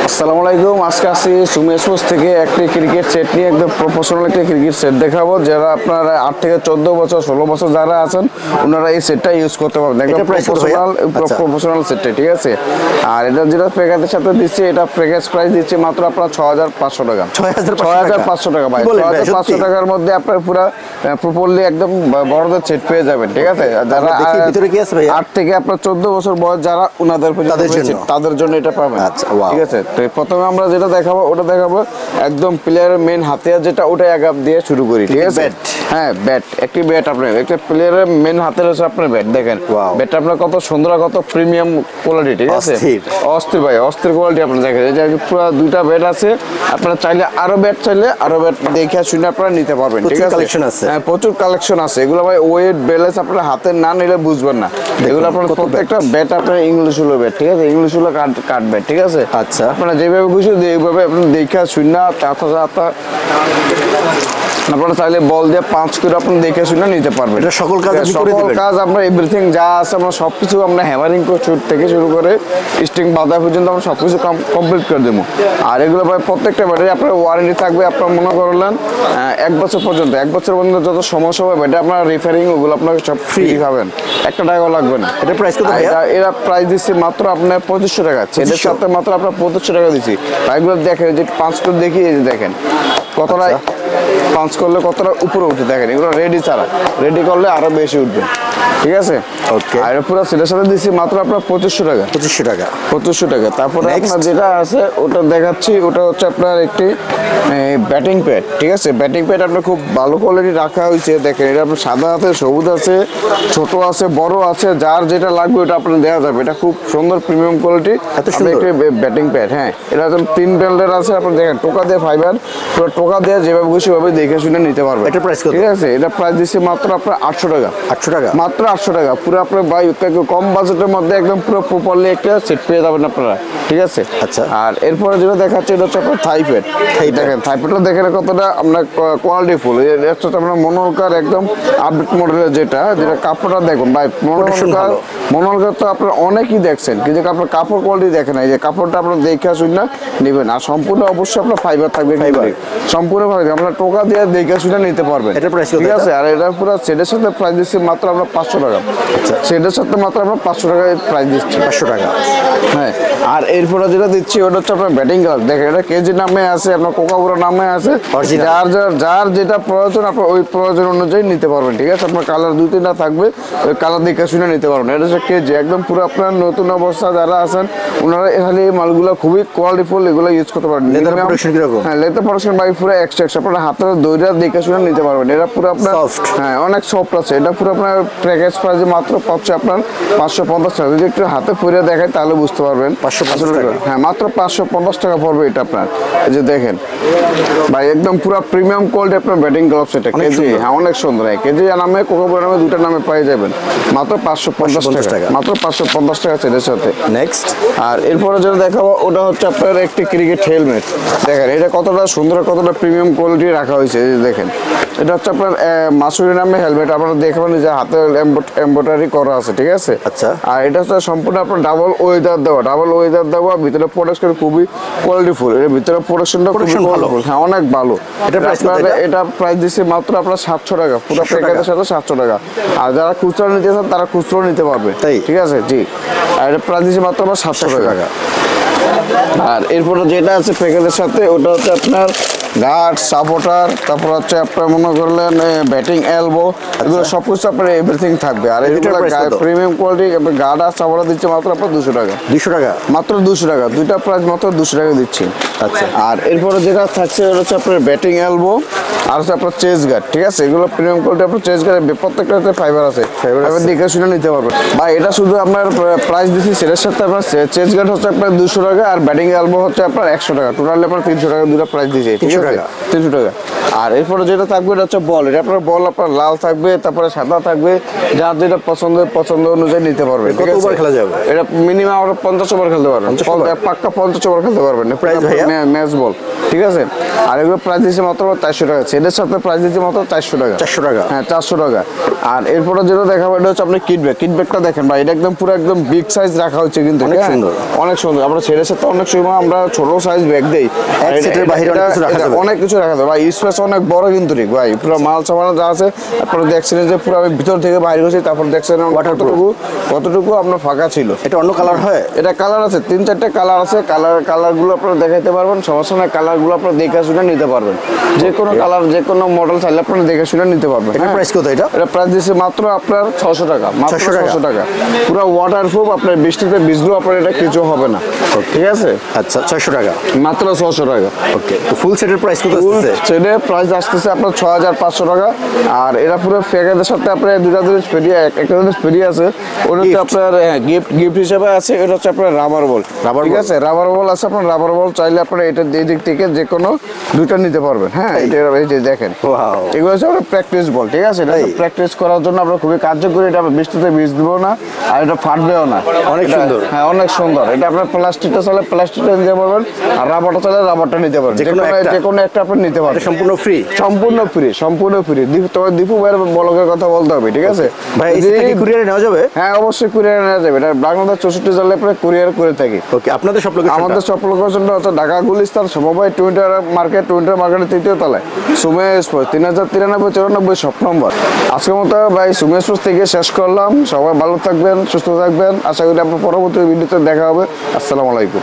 আসসালামু আলাইকুম। আজকে আসি সুমি স্পোর্টস থেকে একটি ক্রিকেট সেট নিয়ে একদম প্রফেশনাল একটি ক্রিকেট সেট দেখাবো। যারা আপনারা 8 থেকে 14 বছর 16 বছর যারা আছেন ওনারা এই সেটটা ইউজ করতে পারবেন। একদম প্রফেশনাল সেটটা, ঠিক আছে। আর এটা যেটা প্যাকেজের সাথে দিচ্ছি, এটা প্যাকেজ প্রাইস দিচ্ছি মাত্র আপনার 6500 টাকা। 6500 টাকা ভাই। 6500 টাকার মধ্যে আপনার পুরো প্রপারলি একদম বড়দের সেট পেয়ে যাবেন, ঠিক আছে। যারা ভিতরে কি আছে ভাই? 8 থেকে আপনার 14 বছর বয়স যারা ওনাদের তাদের জন্য এটা পাবেন। আচ্ছা, ওয়াও। ঠিক আছে। তো প্রথমে আমরা যেটা দেখাবো ওটা দেখাবো একদম প্লেয়ারের মেন হাতিয়ার যেটা, ওটাই আগে দিয়ে শুরু করি, ঠিক আছে। হ্যাঁ, ব্যাট, একটি ব্যাট আপনার একটা প্লেয়ারের মেন হাতের হচ্ছে আপনার ব্যাট। দেখেন ব্যাটটা আপনার কত সুন্দর, কত প্রিমিয়াম কোয়ালিটি, ঠিক আছে। অস্থির ভাই, অস্থির কোয়ালিটি আপনার দেখেন। এই যে পুরো দুইটা ব্যাট আছে, আপনারা চাইলে আরো ব্যাট দেখে শুনে আপনারা নিতে পারবেন, ঠিক আছে। হ্যাঁ, প্রচুর কালেকশন আছে। এগুলো ভাই ওয়েট ব্যালেন্স আপনার হাতে না নিলে বুঝবেন না। এগুলো আপনার প্রত্যেকটা ব্যাট আপনার ইংলিশ হলো ব্যাট, ঠিক আছে। ইংলিশ হলো কাট ব্যাট, ঠিক আছে। আচ্ছা, আপনারা যেভাবে খুশি এইভাবে আপনি দেখে শুনে আপনারা চাইলে বল দিয়ে 5 করে আপনি দেখে শুনে নিতে পারবেন। এটা সকল কাজ আমরা এভরিথিং যা আছে আমরা সবকিছু আমরা হ্যামারিং থেকে শুরু করে স্টিং বাঁধা পর্যন্ত আমরা সবকিছু কমপ্লিট করে দেবো। আর এগুলো ভাই প্রত্যেকটা ব্যাটারি আপনার ওয়ারেন্টি থাকবে। আপনার মনে করলেন 1 বছর পর্যন্ত, 1 বছর পর্যন্ত যত সমস্যা হবে ব্যাটারি আপনার রিপেয়ারিং ওগুলো আপনাকে সব ফ্রি পাবেন, 1 টাকাও লাগবে না। এটা প্রাইস কত ভাই? এরা প্রাইস দিচ্ছি মাত্র আপনার 2500 টাকা। এদের সাথে মাত্র আপনার 2500 টাকা দিচ্ছি। এগুলো দেখেন যে 5 করে দেখি, এই যে দেখেন কতটা 5 করলে কতটা উপরে উঠে, দেখেন এগুলো রেডি ছাড়া, রেডি করলে আরো বেশি উঠবে, ঠিক আছে। ওকে। আর পুরো সেটের সাথে দিচ্ছি মাত্র আপনার 2500 টাকা। 2500 টাকা। তারপরে আপনার যেটা আছে ওটা দেখাচ্ছি, ওটা হচ্ছে আপনার একটি ব্যাটিং প্যাড, ঠিক আছে। ব্যাটিং প্যাড আপনার খুব ভালো কোয়ালিটি রাখা হয়েছে। দেখেন এটা আপনার সাদা আছে, সবুজ আছে, ছোট আছে, বড় আছে, যার যেটা লাগবে ওটা আপনার দেওয়া যাবে। এটা খুব সুন্দর প্রিমিয়াম কোয়ালিটি একটি ব্যাটিং প্যাড। হ্যাঁ, এটা 3 ব্র্যান্ডের আছে। আপনি দেখেন টোকা দিয়ে ফাইবার, পুরো টোকা দিয়ে যেভাবে খুশি ভাবে দেখে শুনে নিতে পারবেন। এটা প্রাইস কত? ঠিক আছে। এটা প্রাইস দিচ্ছি মাত্র আপনার 800 টাকা। 800 টাকা, মাত্র 800 টাকা। পুরো আপনার বাই কম বাজেটের মধ্যে একদম পুরো প্রপারলি একটা সেট পেয়ে যাবেন আপনারা, ঠিক আছে। আচ্ছা। আর এরপরে যেটা দেখাচ্ছে এটা হচ্ছে আপনার থাই প্যাড। দেখেন থাই প্যাডটা দেখেন কতটা আপনার কোয়ালিটি ফুল। এটা হচ্ছে আপনার মনোলকার একদম আপডেট মডেলের যেটা কাপড়টা দেখুন ভাই। মনোলকার তো আপনার অনেকই দেখছেন, কিন্তু আপনার কাপড় কোয়ালিটি দেখেন, এই যে কাপড়টা আপনার দেখে আসুন না নেবেন। আর সম্পূর্ণ অবশ্যই আপনার ফাইবার থাকবে, সম্পূর্ণ ফাইবার। আপনার টোকা দিয়ে দেখে শুনে নিতে পারবেন, ঠিক আছে। আর এটা পুরো সেটের সাথে প্রাইস দিচ্ছি মাত্র আমরা 500 টাকা। সেটার সাথে মাত্র আমরা 500 টাকায় প্রাইস দিচ্ছি, 500 টাকা। হ্যাঁ, আর এরপরে যেটা দিচ্ছি ওটা হচ্ছে আপনার ব্যাটিং গ্লাভস। দেখেন এটা কেজি নামে আছে, আপনার কোকাকোলা নামে আছে। যার যেটা প্রয়োজন আপনার ওই প্রয়োজন অনুযায়ী নিতে পারবেন, ঠিক আছে। আপনার কালার 2-3টা থাকবে, ওই কালার দেখে শুনে নিতে পারবেন। এটা হচ্ছে কেজি একদম পুরো আপনার নতুন অবস্থা যারা আছেন ওনারা এখানে এই মালগুলো খুবই কোয়ালিটিফুল, এগুলো ইউজ করতে পারবেন। হ্যাঁ, লেদার প্রোডাকশন বাই পুরো 100 আপনার হাতের দইটা দেখে শুনে নিতে পারবেন। এটা পুরো আপনার হ্যাঁ অনেক সফট আছে। এটা পুরো আপনার প্যাকেজ প্রাইস মাত্র পাচ্ছে আপনার 550 টাকা। যদি একটু হাতে পরে দেখায় তাহলে বুঝতে পারবেন। 550 টাকা। হ্যাঁ, মাত্র 550 টাকা পড়বে এটা আপনার। এই যে দেখেন ভাই একদম পুরো প্রিমিয়াম কোয়ালিটি আপনার ব্যাটিং গ্লাভস। এটা কেজি হ্যাঁ অনেক সুন্দর। কেজি নামে কোকাকোলা নামে দুটো নামে পেয়ে যাবেন মাত্র 550 টাকা। মাত্র 550 টাকা সেটার সাথে। নেক্সট আর এরপরে যেটা দেখাবো ওটা হচ্ছে আপনার একটি ক্রিকেট হেলমেট। দেখেন এটা কতটা সুন্দর, কতটা প্রিমিয়াম কোয়ালিটি রাখা হয়েছে। এই যে দেখেন এটা হচ্ছে আপনার মাসুরি নামে হেলমেট। আপনারা দেখবেন যে হাতে এমব্রয়ডারি করা আছে, ঠিক আছে। আচ্ছা। আর এটা হচ্ছে সম্পূর্ণ আপনার ডাবল ওয়েদার দেওয়া, ভিতরে প্রোডাকশন খুবই কোয়ালিটিফুল। এর ভিতরে প্রোডাকশনটা খুবই ভালো, হ্যাঁ অনেক ভালো। এটা প্রাইস দিচ্ছি মাত্র আপনার 700 টাকা। পুরো প্যাকেজের সাথে 700 টাকা। আর যারা খুচরা নিতে চান তারা খুচরো নিতে পারবে, ঠিক আছে। জি, আর এটা প্রাইস দিচ্ছি মাত্র আপনার 700 টাকা। আর এরপরে যেটা আছে প্যাকেজের সাথে ওটা হচ্ছে আপনার গার্ড, সাপোর্টার, তারপর হচ্ছে আপনার মনে করলেন ব্যাটিং এলবো, এগুলো সব কিছু আপনার এভরিথিং থাকবে। আর এগুলো প্রিমিয়াম কোয়ালিটি গার্ড আর সাপোর্টার দিচ্ছে মাত্র আপনার 200 টাকা। 200 টাকা, মাত্র 200 টাকা। দুইটা প্রাইস মাত্র 200 টাকা দিচ্ছি। আচ্ছা। আর এরপরে যেটা থাকছে ওটা হচ্ছে আপনার ব্যাটিং এলবো আর হচ্ছে আপনার চেস গার্ড, ঠিক আছে। এগুলো প্রিমিয়াম কোয়ালিটি আপনার চেস গার্ড প্রত্যেকটাতে ফাইবার আছে, ফাইবার দেখে শুনে নিতে পারবেন। বা এটা শুধু আপনার প্রাইস দিচ্ছি সেটার সাথে আপনার চেস গার্ড হচ্ছে আপনার 200 টাকা আর ব্যাটিং এলবো হচ্ছে আপনার 100 টাকা। টোটালি আপনার 300 টাকা দুটো প্রাইস দিয়েছে, 300 টাকা। আর এরপরে যেটা থাকবে এটা হচ্ছে বল। এটা আপনার বল আপনার লাল থাকবে, তারপরে সাদা থাকবে, যার যেটা পছন্দ অনুযায়ী নিতে পারবেন। কতবার খেলা যাবে? এটা মিনিমাম আমরা 50 ওভার খেলতে পারবেন, পাক্কা 50 ওভার খেলতে পারবেন। প্রাইস ম্যাচ বল, ঠিক আছে। আর এগুলো প্রাইস দিচ্ছে মাত্র 400 টাকা। সেটার সাথে প্রাইস দিচ্ছে মাত্র 400 টাকা। 400 টাকা, হ্যাঁ 400 টাকা। আর এরপরে যেটা দেখাবো এটা হচ্ছে আপনার কিট ব্যাগ। কিট ব্যাগটা দেখেন ভাই, এটা একদম পুরো একদম বিগ সাইজ রাখা হচ্ছে, কিন্তু অনেক সুন্দর, অনেক সুন্দর। আপনার সেটার সাথে অনেক সময় আমরা ছোট সাইজ ব্যাগ দেই, এক সেটের বাইরে অনেক কিছু রাখা যাবে। অনেক কিছু রাখা যাবে ভাই, স্পেস অনেক বড় কিন্তু ঠিক ভাই, পুরো মাল সামান যা আছে আপনারা দেখছেন যে পুরো আমি ভিতর থেকে বাইরে গেছি, তারপর দেখছেন কতটুকু আপনার ফাঁকা ছিল। এটা অন্য কালার হয়? এটা কালার আছে 3-4টা কালার আছে, কালারগুলো আপনারা দেখাইতে পারবেন, সমস্যা নাই, কালারগুলো আপনারা দেখে শুনে নিতে পারবেন, যে কোনো কালার যে কোনো মডেল চাইলে আপনারা দেখে শুনে নিতে পারবেন। এটা প্রাইস কত? এটা প্রাইস দিচ্ছে মাত্র আপনার 600 টাকা, মাত্র 600 টাকা, পুরো ওয়াটারপ্রুফ, আপনার বৃষ্টিতে ভিজলেও আপনার এটা কিছু হবে না, ঠিক আছে? আচ্ছা 600 টাকা, মাত্র 600 টাকা। ওকে, তো ফুল সেটের প্রাইস কত আসছে? সেটার প্রাইস আসতেছে আপনার 6500 টাকা। আর এরা পুরো প্যাকেজের সাথে আপনার দুটা জিনিস ফ্রি, একটা জিনিস ফ্রি আছে, ওটা হচ্ছে আপনার গিফট হিসেবে আছে, এটা হচ্ছে আপনার রাবার বল, ঠিক আছে? রাবার বল আছে, আপনার রাবার বল চাইলে আপনার এটা এই দিক থেকে যে কোনো দুটো নিতে পারবেন। হ্যাঁ, এটা এই যে দেখেন, ওয়াও, এগুলো হচ্ছে আপনার প্র্যাকটিস বল, ঠিক আছে? এটা প্র্যাকটিস করার জন্য আমরা খুবই কার্যকরী, এটা বৃষ্টিতে ভিজ দিব না আর এটা ফাটবেও না, অনেক সুন্দর। হ্যাঁ, অনেক সুন্দর। এটা আপনার প্লাস্টিকটা চাইলে প্লাস্টিকটা নিতে পারবেন, আর রাবারটা চাইলে রাবারটা নিতে পারবেন, যে কোনো একটা আপনি নিতে পারবেন, সম্পূর্ণ ফ্রি, সম্পূর্ণ ফ্রি, সম্পূর্ণ ফ্রি। তবে দীপু ভাইয়ের বলকের কথা বলতে হবে, ঠিক আছে ভাই? এই কুরিয়ারে নেওয়া যাবে? হ্যাঁ, অবশ্যই কুরিয়ারে নেওয়া যাবে, এটা বাংলাদেশ 64 জেলায় প্রায় কুরিয়ার করে থাকি। ওকে, আপনাদের সব লোকেশন? আমাদের সব লোকেশনটা হচ্ছে ঢাকা গুলিস্তান সমবায় টুইন্টার মার্কেটের 3য় তলায়, সুমেশ এক্সপ্রেস 3093 শপ নম্বর। আজকের মতো ভাই সুমেশ এক্সপ্রেস থেকে শেষ করলাম। সবাই ভালো থাকবেন, সুস্থ থাকবেন, আশা করি আপনার পরবর্তী ভিডিওতে দেখা হবে। আসসালামু আলাইকুম।